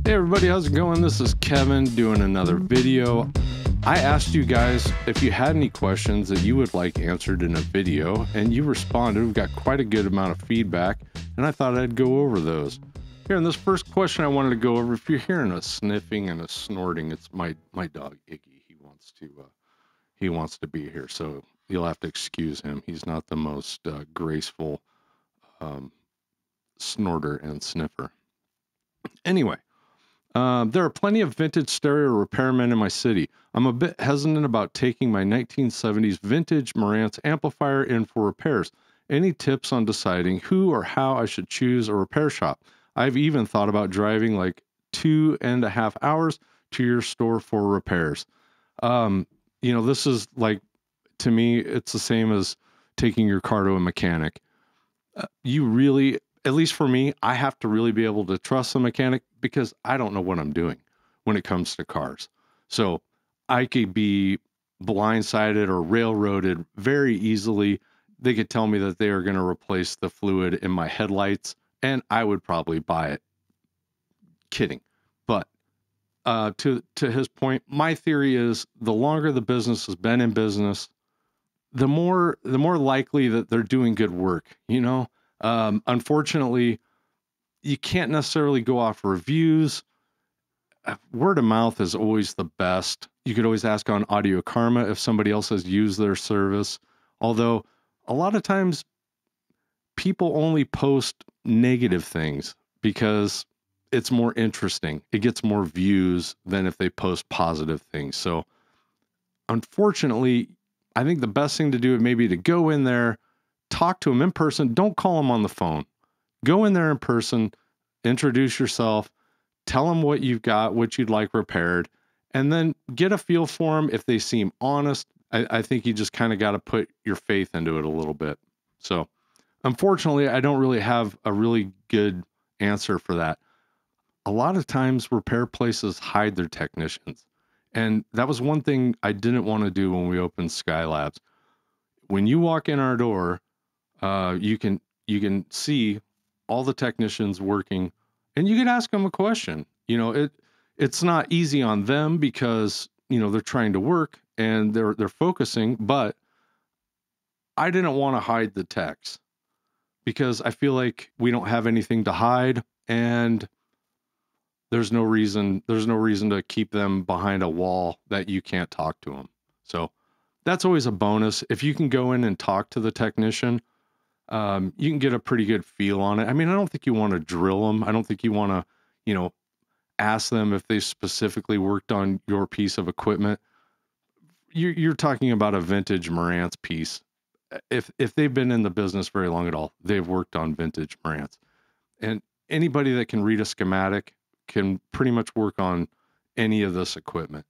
Hey everybody, how's it going? This is Kevin doing another video. I asked you guys if you had any questions that you would like answered in a video, and you responded. We've got quite a good amount of feedback, and I thought I'd go over those. Here, in this first question I wanted to go over, if you're hearing a sniffing and a snorting, it's my dog Iggy. He wants to be here, so you'll have to excuse him. He's not the most graceful snorter and sniffer. Anyway, there are plenty of vintage stereo repairmen in my city. I'm a bit hesitant about taking my 1970s vintage Marantz amplifier in for repairs. Any tips on deciding who or how I should choose a repair shop? I've even thought about driving like 2.5 hours to your store for repairs. This is like, to me, it's the same as taking your car to a mechanic. You really, at least for me, I have to really be able to trust the mechanic because I don't know what I'm doing when it comes to cars. So I could be blindsided or railroaded very easily. They could tell me that they are going to replace the fluid in my headlights, and I would probably buy it. Kidding. But to his point, my theory is the longer the business has been in business, the more likely that they're doing good work. Unfortunately, you can't necessarily go off reviews. Word of mouth is always the best. You could always ask on Audio Karma if somebody else has used their service. Although a lot of times people only post negative things because it's more interesting. It gets more views than if they post positive things. So unfortunately, I think the best thing to do may be to go in there, talk to them in person. Don't call them on the phone. Go in there in person, introduce yourself, tell them what you've got, what you'd like repaired, and then get a feel for them. If they seem honest, I think you just kind of got to put your faith into it a little bit. So unfortunately, I don't really have a really good answer for that. A lot of times repair places hide their technicians. And that was one thing I didn't want to do when we opened Skylabs. When you walk in our door, you can see all the technicians working, and you can ask them a question. It's not easy on them because, they're trying to work and they're focusing, but I didn't want to hide the techs because I feel like we don't have anything to hide, and there's no reason to keep them behind a wall that you can't talk to them. So that's always a bonus. If you can go in and talk to the technician, you can get a pretty good feel on it. I mean, I don't think you want to drill them. I don't think you want to, ask them if they specifically worked on your piece of equipment. You're talking about a vintage Marantz piece. If they've been in the business very long at all, they've worked on vintage Marantz. And anybody that can read a schematic can pretty much work on any of this equipment.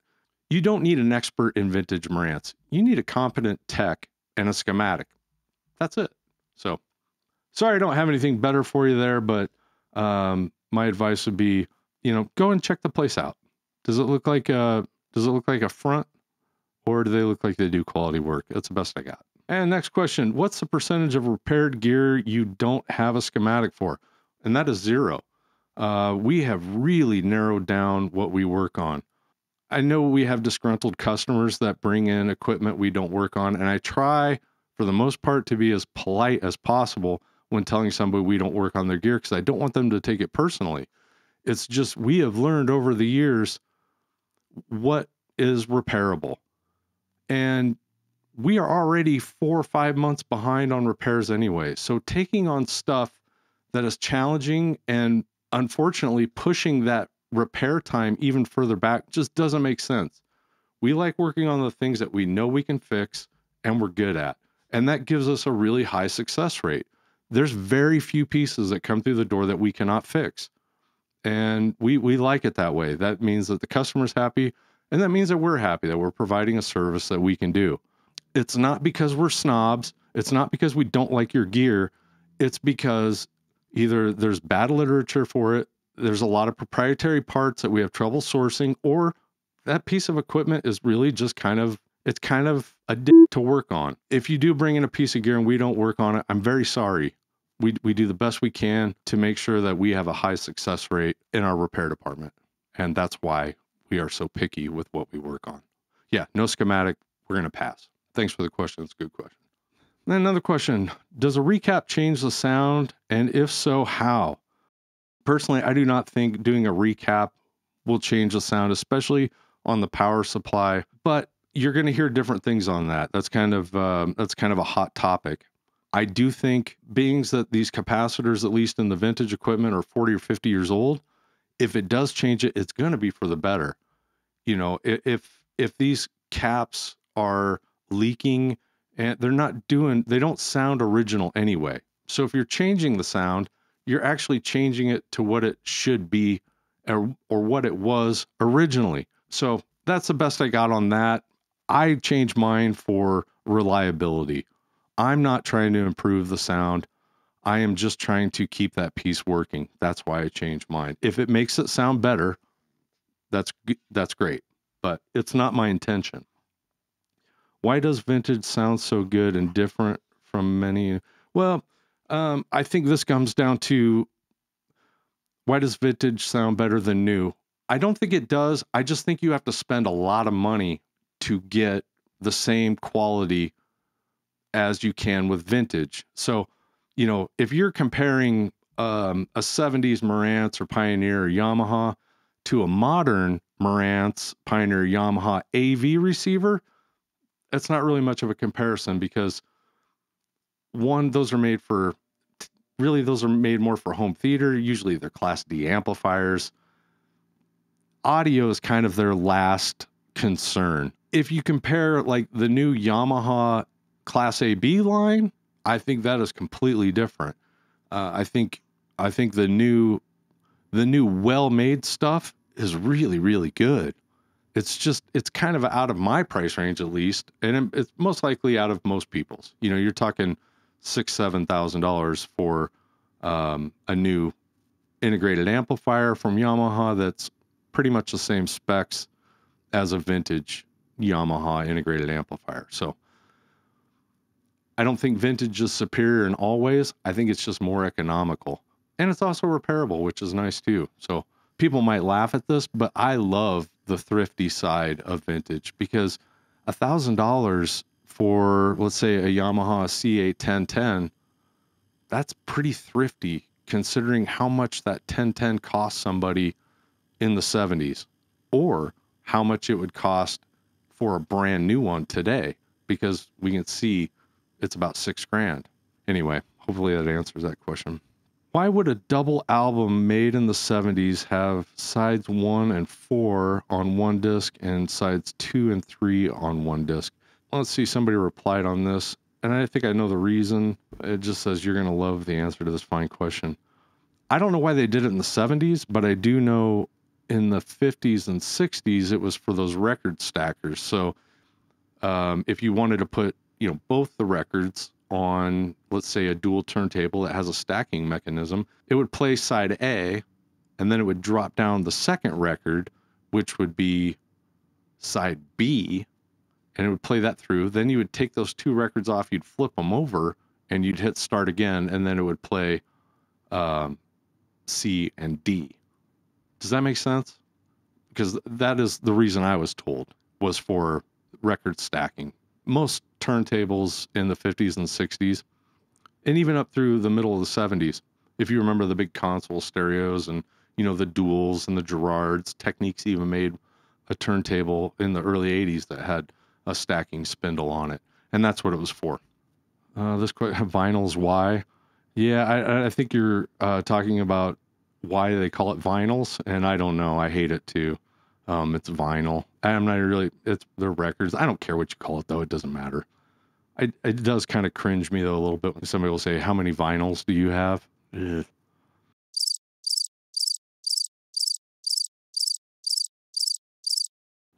You don't need an expert in vintage Marantz. You need a competent tech and a schematic. That's it. So, sorry I don't have anything better for you there, but my advice would be, go and check the place out. Does it look like a front, or do they look like they do quality work? That's the best I got. And next question, what's the percentage of repaired gear you don't have a schematic for? And that is 0. We have really narrowed down what we work on. I know we have disgruntled customers that bring in equipment we don't work on, and I try for the most part to be as polite as possible when telling somebody we don't work on their gear, because I don't want them to take it personally. It's just, we have learned over the years what is repairable. And we are already 4 or 5 months behind on repairs anyway. So taking on stuff that is challenging and unfortunately pushing that repair time even further back just doesn't make sense. We like working on the things that we know we can fix and we're good at. And that gives us a really high success rate. There's very few pieces that come through the door that we cannot fix. And we like it that way. That means that the customer's happy, and that means that we're happy, that we're providing a service that we can do. It's not because we're snobs. It's not because we don't like your gear. It's because either there's bad literature for it, there's a lot of proprietary parts that we have trouble sourcing, or that piece of equipment is really just kind of a dick to work on. If you do bring in a piece of gear and we don't work on it, I'm very sorry. We do the best we can to make sure that we have a high success rate in our repair department. And that's why we are so picky with what we work on. Yeah, no schematic. We're going to pass. Thanks for the question. It's a good question. Then another question. Does a recap change the sound? And if so, how? Personally, I do not think doing a recap will change the sound, especially on the power supply, but you're going to hear different things on that. That's kind of a hot topic. I do think, being that these capacitors, at least in the vintage equipment, are 40 or 50 years old, if it does change it, it's going to be for the better. You know, if these caps are leaking and they don't sound original anyway. So if you're changing the sound, you're actually changing it to what it should be or what it was originally. So that's the best I got on that. I changed mine for reliability. I'm not trying to improve the sound. I am just trying to keep that piece working. That's why I changed mine. If it makes it sound better, that's great, but it's not my intention. Why does vintage sound so good and different from many? Well, I think this comes down to, why does vintage sound better than new? I don't think it does. I just think you have to spend a lot of money to get the same quality as you can with vintage. So, you know, if you're comparing a 70s Marantz or Pioneer or Yamaha to a modern Marantz, Pioneer, Yamaha AV receiver, it's not really much of a comparison, because one, those are made more for home theater. Usually they're Class D amplifiers. Audio is kind of their last concern. If you compare like the new Yamaha Class AB line, I think that is completely different. I think the new well-made stuff is really, really good. It's kind of out of my price range, at least, and it's most likely out of most people's. You know, you're talking $6,000-$7,000 for a new integrated amplifier from Yamaha that's pretty much the same specs as a vintage Yamaha integrated amplifier. So I don't think vintage is superior in all ways. I think it's just more economical, and it's also repairable, which is nice too. So people might laugh at this, but I love the thrifty side of vintage, because $1,000 for, let's say, a Yamaha C8 1010, that's pretty thrifty considering how much that 1010 cost somebody in the 70s, or how much it would cost for a brand new one today, because we can see it's about $6,000. Anyway, hopefully that answers that question. Why would a double album made in the 70s have sides 1 and 4 on one disc and sides 2 and 3 on one disc? Let's see, somebody replied on this, and I think I know the reason. It just says, you're going to love the answer to this fine question. I don't know why they did it in the 70s, but I do know in the 50s and 60s, it was for those record stackers. So if you wanted to put, you know, both the records on, let's say, a dual turntable that has a stacking mechanism, it would play side A, and then it would drop down the second record, which would be side B, and it would play that through. Then you would take those two records off, you'd flip them over, and you'd hit start again, and then it would play C and D. Does that make sense? Because that is the reason I was told, was for record stacking. Most turntables in the 50s and 60s, and even up through the middle of the 70s, if you remember the big console stereos and, you know, the duals and the Gerards, Technics even made a turntable in the early 80s that had a stacking spindle on it, and that's what it was for. This vinyls, why? Yeah, I think you're talking about why they call it vinyls, and I don't know. I hate it too. It's vinyl. I'm not really, it's their records. I don't care what you call it, though. It doesn't matter. It does kind of cringe me, though, a little bit when somebody will say, how many vinyls do you have? Ugh.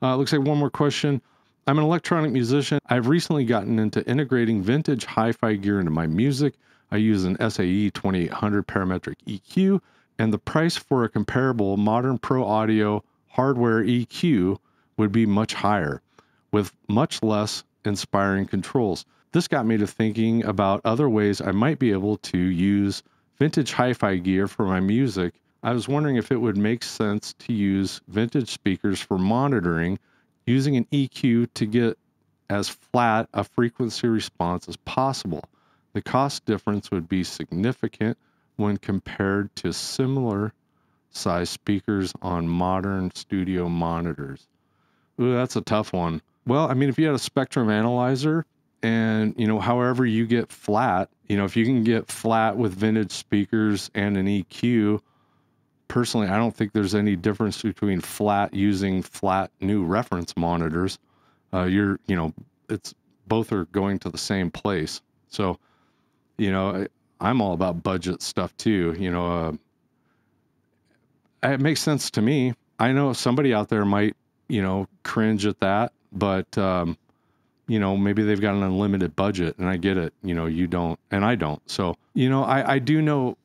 Looks like one more question. I'm an electronic musician. I've recently gotten into integrating vintage hi-fi gear into my music. I use an SAE 2800 parametric EQ, and the price for a comparable modern pro audio hardware EQ would be much higher, with much less inspiring controls. This got me to thinking about other ways I might be able to use vintage hi-fi gear for my music I was wondering if it would make sense to use vintage speakers for monitoring using an EQ to get as flat a frequency response as possible. The cost difference would be significant when compared to similar size speakers on modern studio monitors. Ooh, that's a tough one. Well, I mean, if you had a spectrum analyzer and, however you get flat, if you can get flat with vintage speakers and an EQ, personally, I don't think there's any difference between flat using flat new reference monitors. It's both are going to the same place. So, I'm all about budget stuff too. It makes sense to me. I know somebody out there might, cringe at that, but, maybe they've got an unlimited budget, and I get it. You don't, and I don't. So, I do know,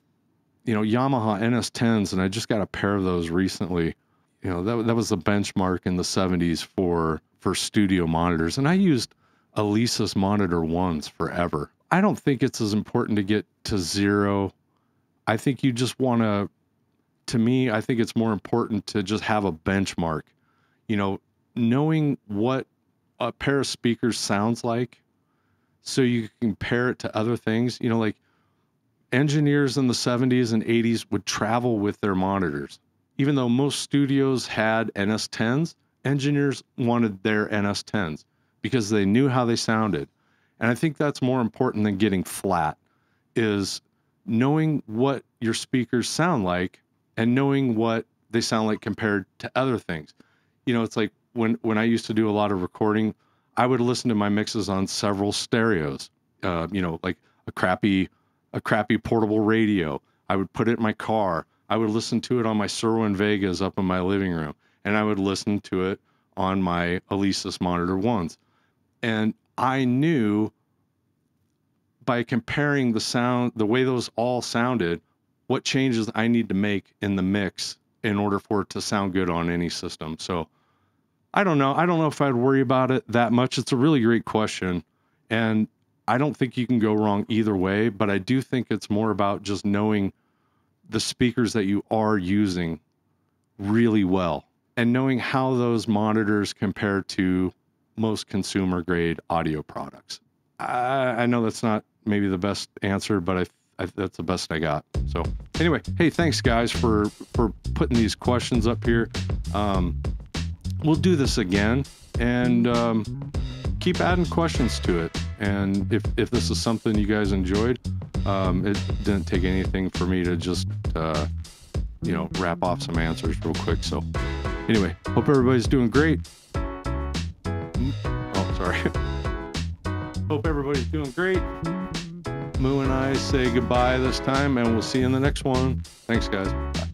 Yamaha NS10s, and I just got a pair of those recently. That was the benchmark in the 70s for studio monitors. And I used Alesis Monitor 1s forever. I don't think it's as important to get to zero. I think you just want to me, I think it's more important to just have a benchmark. Knowing what a pair of speakers sounds like so you can compare it to other things. Like engineers in the 70s and 80s would travel with their monitors. Even though most studios had NS10s, engineers wanted their NS10s because they knew how they sounded. And I think that's more important than getting flat, is knowing what your speakers sound like and knowing what they sound like compared to other things. It's like when I used to do a lot of recording, I would listen to my mixes on several stereos, like a crappy portable radio. I would put it in my car. I would listen to it on my Serwin Vegas up in my living room, and I would listen to it on my Alesis Monitor 1s. And I knew by comparing the sound, the way those all sounded, what changes I need to make in the mix in order for it to sound good on any system. So I don't know. I don't know if I'd worry about it that much. It's a really great question. And I don't think you can go wrong either way, but I do think it's more about just knowing the speakers that you are using really well and knowing how those monitors compare to most consumer grade audio products. I know that's not maybe the best answer, but that's the best I got. So anyway, hey, thanks guys for putting these questions up here. We'll do this again and keep adding questions to it. And if this is something you guys enjoyed, it didn't take anything for me to just, wrap off some answers real quick. So anyway, hope everybody's doing great. Oh, sorry. Hope everybody's doing great. Moo and I say goodbye this time, and we'll see you in the next one. Thanks, guys. Bye.